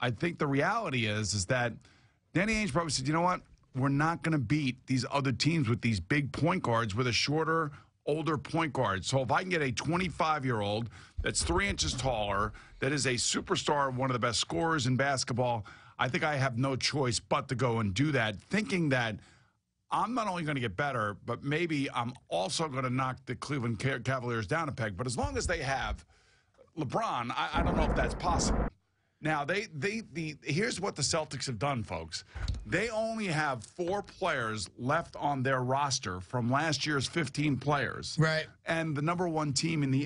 I think the reality is that Danny Ainge probably said, you know what? We're not going to beat these other teams with these big point guards with a shorter, older point guard. So if I can get a 25-year-old that's 3 inches taller, that is a superstar, one of the best scorers in basketball, I think I have no choice but to go and do that, thinking that I'm not only going to get better, but maybe I'm also going to knock the Cleveland Cavaliers down a peg. But as long as they have LeBron, I don't know if that's possible. Now, here's what the Celtics have done, folks. They only have 4 players left on their roster from last year's 15 players, right? And the number 1 team in the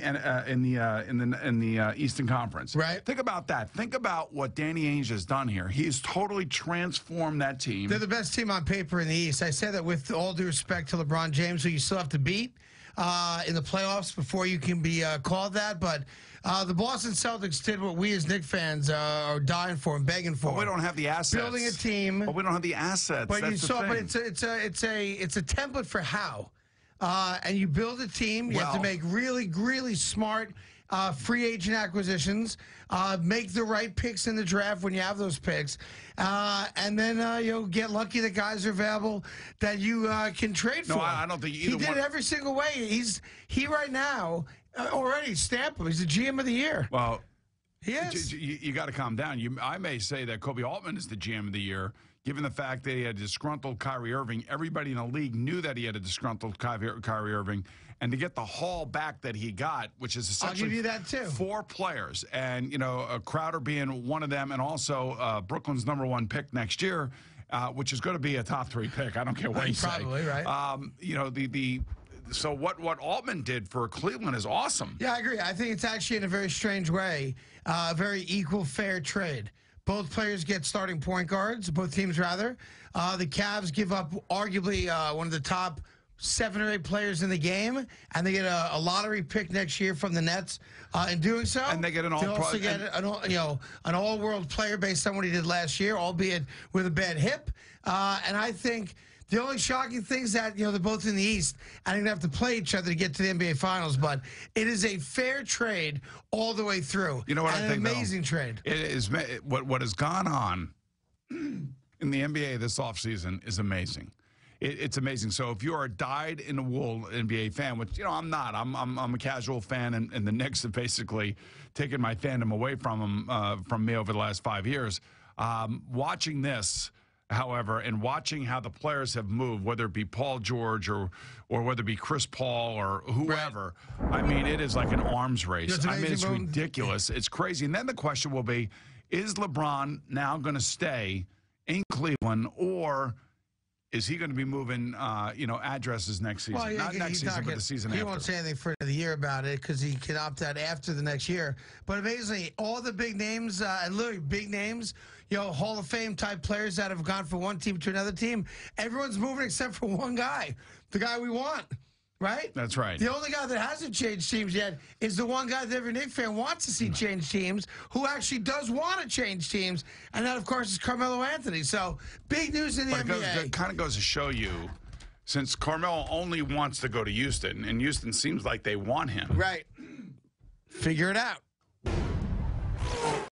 Eastern Conference, right? Think about that. Think about what Danny Ainge has done here. He's totally transformed that team. They're the best team on paper in the East. I say that with all due respect to LeBron James, who you still have to beat in the playoffs before you can be called that, but. The Boston Celtics did what we as Knicks fans are dying for and begging for. But we don't have the assets. Building a team. But we don't have the assets. But That's but it's a template for how. And you build a team. You have to make really, really smart free agent acquisitions. Make the right picks in the draft when you have those picks. And then you'll get lucky that guys are available that you can trade for. No, I don't think either one. He did it every single way. He right now... already stamp him. He's the GM of the year. Well, he is. You got to calm down. I may say that Kobe Altman is the GM of the year, given the fact that he had disgruntled Kyrie Irving. Everybody in the league knew that he had a disgruntled Kyrie Irving. And to get the haul back that he got, which is essentially I'll give you that too. 4 players, and Crowder being one of them, and also Brooklyn's number 1 pick next year, which is going to be a top 3 pick. I don't care what you say. Probably, right. So what Altman did for Cleveland is awesome. Yeah, I agree. I think it's actually in a very strange way, a very equal, fair trade. Both players get starting point guards, both teams rather. The Cavs give up arguably one of the top 7 or 8 players in the game, and they get a lottery pick next year from the Nets. In doing so, and they get an an all-world player based on what he did last year, albeit with a bad hip. And I think. The only shocking thing is that, they're both in the East and they're going to have to play each other to get to the NBA Finals. But it is a fair trade all the way through. You know what I think, an amazing trade. It is what has gone on in the NBA this offseason is amazing. It's amazing. So if you're a dyed-in-the-wool NBA fan, which, I'm not. I'm a casual fan, and the Knicks have basically taken my fandom away from me over the last 5 years. Watching this... However, and watching how the players have moved, whether it be Paul George or whether it be Chris Paul or whoever, right. I mean, it is like an arms race. It's ridiculous. It's crazy. And then the question will be, is LeBron now going to stay in Cleveland, or is he going to be moving, addresses next season? Well, not next season, but the season after. He won't say anything for the year about it because he can opt out after the next year. But amazingly, all the big names, and literally big names, Hall of Fame type players that have gone from one team to another team, everyone's moving except for one guy, the guy we want, right? That's right. The only guy that hasn't changed teams yet is the one guy that every Knicks fan wants to see change teams, who actually does want to change teams, and that, of course, is Carmelo Anthony. So, big news in the NBA. It kind of goes to show you, since Carmelo only wants to go to Houston, and Houston seems like they want him. Right. Figure it out.